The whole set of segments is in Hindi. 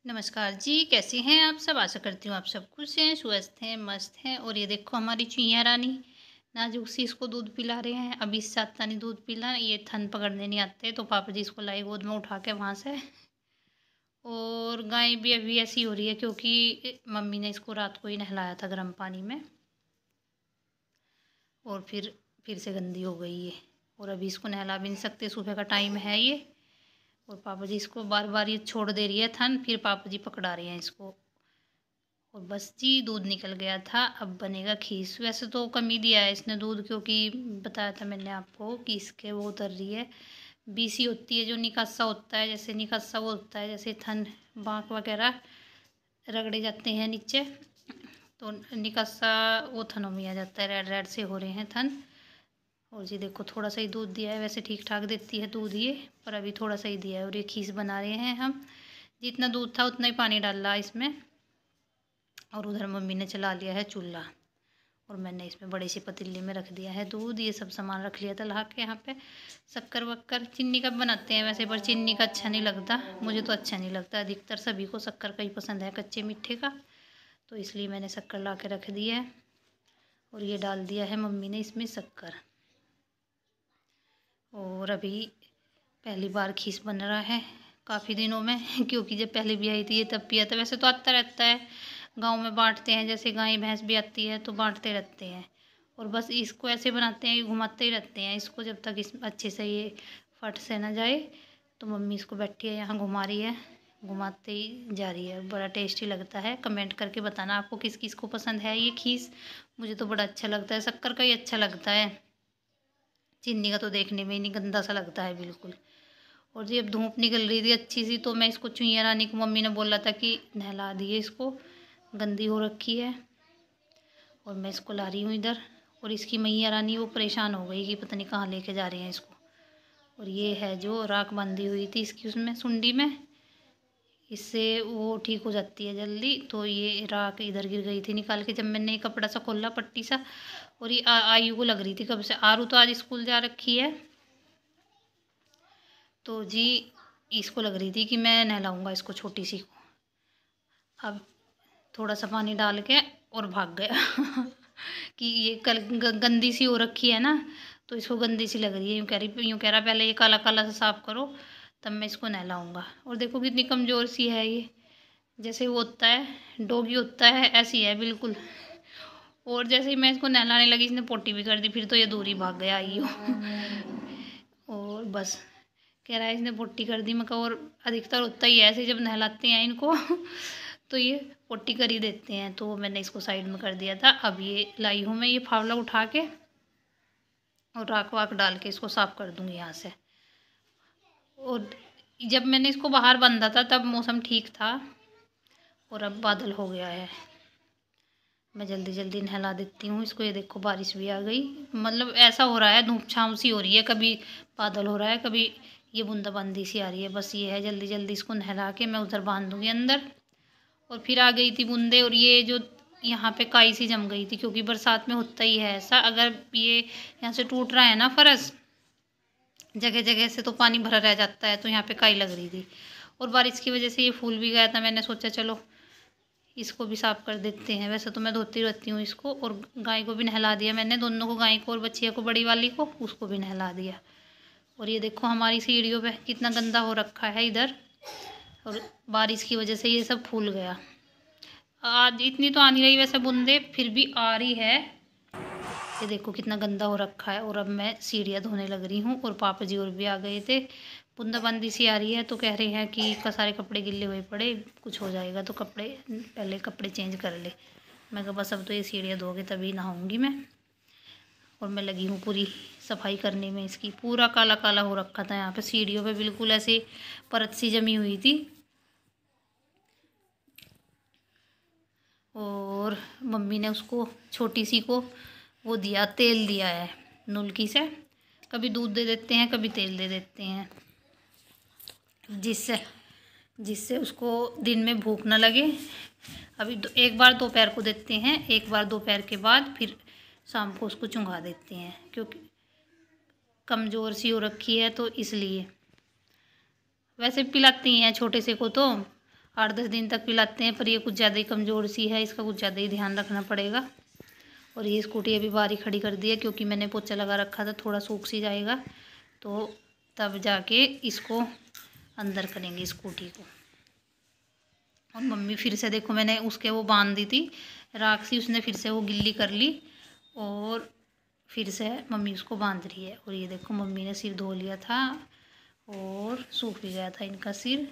नमस्कार जी, कैसे हैं आप सब? आशा करती हूँ आप सब खुश हैं, स्वस्थ हैं, मस्त हैं। और ये देखो हमारी चुईया रानी नाजुक सी इसको दूध पिला रहे हैं। अभी इससे आता नहीं दूध पिला, ये थन पकड़ने नहीं आते, तो पापा जी इसको लाए गोद में उठा के वहाँ से। और गाय भी अभी ऐसी हो रही है क्योंकि मम्मी ने इसको रात को ही नहलाया था गर्म पानी में, और फिर से गंदी हो गई है। और अभी इसको नहला भी नहीं सकते, सुबह का टाइम है ये। और पापा जी इसको बार बार ये छोड़ दे रही है थन, फिर पापा जी पकड़ा रहे हैं इसको। और बस जी दूध निकल गया था, अब बनेगा खीस। वैसे तो कम ही दिया है इसने दूध, क्योंकि बताया था मैंने आपको कि इसके वो उतर रही है, बीसी होती है जो निकासा होता है, जैसे निकासा वो होता है जैसे थन बाँक वगैरह रगड़े जाते हैं नीचे, तो निकासा वो थनों में आ जाता है, रेड रेड से हो रहे हैं थन। और जी देखो थोड़ा सा ही दूध दिया है, वैसे ठीक ठाक देती है दूध ये, पर अभी थोड़ा सा ही दिया है। और ये खीस बना रहे हैं हम, जितना दूध था उतना ही पानी डाला इसमें। और उधर मम्मी ने चला लिया है चूल्हा, और मैंने इसमें बड़ी सी पतीली में रख दिया है दूध। ये सब सामान रख लिया था ला के यहाँ पे। शक्कर वक्कर चीनी का बनाते हैं वैसे, पर चीनी का अच्छा नहीं लगता, मुझे तो अच्छा नहीं लगता। अधिकतर सभी को शक्कर का ही पसंद है, कच्चे मीठे का, तो इसलिए मैंने शक्कर ला के रख दी है। और ये डाल दिया है मम्मी ने इसमें शक्कर। और अभी पहली बार खीस बन रहा है काफ़ी दिनों में क्योंकि जब पहले भी आई थी ये तब पिया था। वैसे तो आता रहता है, गांव में बांटते हैं, जैसे गाय भैंस भी आती है तो बांटते रहते हैं। और बस इसको ऐसे बनाते हैं कि घुमाते ही रहते हैं इसको, जब तक इस अच्छे से ये फट से ना जाए। तो मम्मी इसको बैठी है यहाँ घुमा रही है, घुमाते ही जा रही है। बड़ा टेस्टी लगता है। कमेंट करके बताना आपको किस किस को पसंद है ये खीस। मुझे तो बड़ा अच्छा लगता है, शक्कर का ही अच्छा लगता है, चीनी का तो देखने में ही नहीं, गंदा सा लगता है बिल्कुल। और जी अब धूप निकल रही थी अच्छी सी, तो मैं इसको चुईया रानी को मम्मी ने बोला था कि नहला दिए इसको, गंदी हो रखी है। और मैं इसको ला रही हूँ इधर। और इसकी मैया रानी वो परेशान हो गई कि पता नहीं कहाँ लेके जा रहे हैं इसको। और ये है जो राख बंधी हुई थी इसकी उसमें सुंडी में, इससे वो ठीक हो जाती है जल्दी। तो ये राख इधर गिर गई थी निकाल के, जब मैंने ये कपड़ा सा खोला पट्टी सा। और ये आयु को लग रही थी कब से। आरू तो आज स्कूल जा रखी है, तो जी इसको लग रही थी कि मैं नहलाऊंगा इसको छोटी सी को। अब थोड़ा सा पानी डाल के और भाग गया कि ये कल गंदी सी हो रखी है ना, तो इसको गंदी सी लग रही है। यूँ कह रहा पहले ये काला काला सा साफ करो, तब मैं इसको नहलाऊंगा। और देखो कितनी कमज़ोर सी है ये, जैसे वो होता है डोगी होता है ऐसी है बिल्कुल। और जैसे ही मैं इसको नहलाने लगी इसने पोटी भी कर दी, फिर तो ये दूर ही भाग गया आई हो और बस कह रहा है इसने पोटी कर दी। मैं कहा और अधिकतर होता ही है ऐसे, जब नहलाते हैं इनको तो ये पोटी कर ही देते हैं। तो मैंने इसको साइड में कर दिया था। अब ये लाई हूँ मैं ये फावड़ा उठा के, और राख वाख डाल के इसको साफ कर दूँगी यहाँ से। और जब मैंने इसको बाहर बांधा था तब मौसम ठीक था, और अब बादल हो गया है। मैं जल्दी जल्दी नहला देती हूँ इसको। ये देखो बारिश भी आ गई, मतलब ऐसा हो रहा है धूप छाँव सी हो रही है, कभी बादल हो रहा है, कभी ये बूंदाबांदी सी आ रही है। बस ये है जल्दी जल्दी इसको नहला के मैं उधर बांध दूँगी अंदर। और फिर आ गई थी बूंदे, और ये जो यहाँ पे काई सी जम गई थी, क्योंकि बरसात में होता ही है ऐसा, अगर ये यहाँ से टूट रहा है ना फर्श जगह जगह से, तो पानी भरा रह जाता है, तो यहाँ पे काई लग रही थी। और बारिश की वजह से ये फूल भी गया था, मैंने सोचा चलो इसको भी साफ कर देते हैं। वैसे तो मैं धोती रहती हूँ इसको। और गाय को भी नहला दिया मैंने, दोनों को, गाय को और बच्चिया को, बड़ी वाली को, उसको भी नहला दिया। और ये देखो हमारी सीढ़ियों पे कितना गंदा हो रखा है इधर, और बारिश की वजह से ये सब फूल गया। आज इतनी तो आ नहीं रही वैसे बूंदे, फिर भी आ रही है। ये देखो कितना गंदा हो रखा है। और अब मैं सीढ़ियाँ धोने लग रही हूँ, और पापा जी और भी आ गए थे। बूंदाबांदी सी आ रही है, तो कह रहे हैं कि सारे कपड़े गिल्ले हुए पड़े, कुछ हो जाएगा तो कपड़े पहले कपड़े चेंज कर ले। मैं कहा बस अब तो ये सीढ़ियाँ धोगे तभी नहाऊंगी मैं। और मैं लगी हूँ पूरी सफाई करने में इसकी। पूरा काला काला हो रखा था यहाँ पे सीढ़ियों पे, बिल्कुल ऐसे परत सी जमी हुई थी। और मम्मी ने उसको छोटी सी को वो दिया, तेल दिया है नुल्की से। कभी दूध दे देते हैं, कभी तेल दे देते हैं, जिससे जिससे उसको दिन में भूख ना लगे। अभी एक बार दोपहर को देते हैं, एक बार दोपहर के बाद, फिर शाम को उसको चुंगा देते हैं, क्योंकि कमज़ोर सी हो रखी है तो इसलिए। वैसे पिलाती हैं छोटे से को तो, 8-10 दिन तक पिलाते हैं, पर ये कुछ ज़्यादा ही कमज़ोर सी है, इसका कुछ ज़्यादा ही ध्यान रखना पड़ेगा। और ये स्कूटी अभी बाहर ही खड़ी कर दी है क्योंकि मैंने पोछा लगा रखा था, थोड़ा सूख सी जाएगा तो तब जाके इसको अंदर करेंगे स्कूटी को। और मम्मी फिर से देखो, मैंने उसके वो बांध दी थी राख सी, उसने फिर से वो गिल्ली कर ली और फिर से मम्मी उसको बांध रही है। और ये देखो मम्मी ने सिर धो लिया था और सूख भी गया था इनका सिर।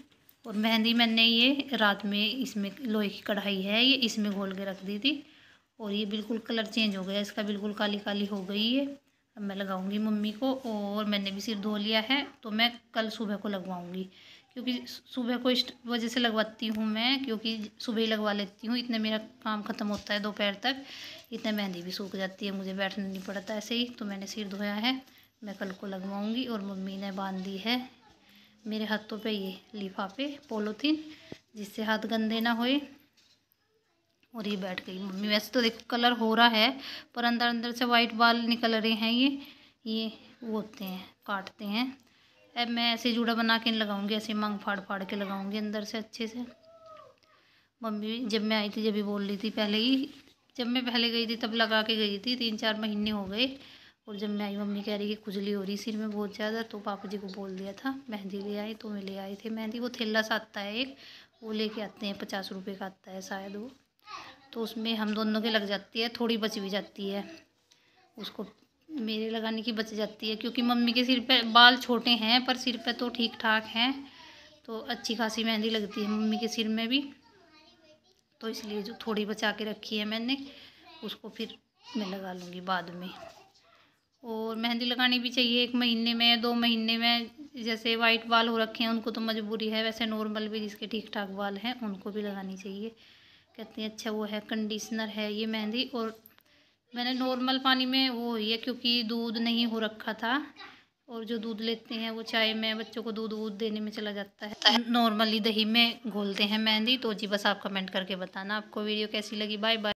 और मेहंदी मैंने ये रात में, इसमें लोहे की कढ़ाई है, ये इसमें घोल के रख दी थी और ये बिल्कुल कलर चेंज हो गया इसका, बिल्कुल काली काली हो गई है। अब मैं लगाऊंगी मम्मी को। और मैंने भी सिर धो लिया है तो मैं कल सुबह को लगवाऊंगी, क्योंकि सुबह को इस वजह से लगवाती हूँ मैं, क्योंकि सुबह ही लगवा लेती हूँ, इतने मेरा काम ख़त्म होता है दोपहर तक, इतने मेहंदी भी सूख जाती है, मुझे बैठना नहीं पड़ता ऐसे ही। तो मैंने सिर धोया है, मैं कल को लगवाऊंगी। और मम्मी ने बांध दी है मेरे हाथों पे ये लिफाफे पॉलीथीन, जिससे हाथ गंदे ना होए। और ये बैठ गई मम्मी। वैसे तो देखो कलर हो रहा है, पर अंदर अंदर से वाइट बाल निकल रहे हैं, ये वो होते हैं, काटते हैं। अब मैं ऐसे जूड़ा बना के लगाऊंगी, ऐसे मांग फाड़ फाड़ के लगाऊंगी अंदर से अच्छे से। मम्मी जब मैं आई थी जब भी बोल रही थी पहले ही, जब मैं पहले गई थी तब लगा के गई थी, 3-4 महीने हो गए। और जब मैं आई मम्मी कह रही कि खुजली हो रही सिर में बहुत ज़्यादा, तो पापा जी को बोल दिया था मेहंदी ले आई, तो मैं ले आई थी मेहंदी। वो थैला सा आता है एक, वो लेके आते हैं, 50 रुपये का आता है शायद वो, तो उसमें हम दोनों के लग जाती है, थोड़ी बच भी जाती है, उसको मेरे लगाने की बच जाती है, क्योंकि मम्मी के सिर पे बाल छोटे हैं पर सिर पे तो ठीक ठाक हैं, तो अच्छी खासी मेहंदी लगती है मम्मी के सिर में भी। तो इसलिए जो थोड़ी बचा के रखी है मैंने, उसको फिर मैं लगा लूँगी बाद में। और मेहंदी लगानी भी चाहिए 1 महीने में, 2 महीने में। जैसे वाइट बाल हो रखे हैं उनको तो मजबूरी है, वैसे नॉर्मल भी जिसके ठीक ठाक बाल हैं उनको भी लगानी चाहिए। कहते हैं अच्छा वो है, कंडीशनर है ये मेहंदी। और मैंने नॉर्मल पानी में वो हुई है, क्योंकि दूध नहीं हो रखा था, और जो दूध लेते हैं वो चाय में बच्चों को दूध वूध देने में चला जाता है। नॉर्मली दही में घोलते हैं मेहंदी। तो जी बस आप कमेंट करके बताना आपको वीडियो कैसी लगी। Bye bye.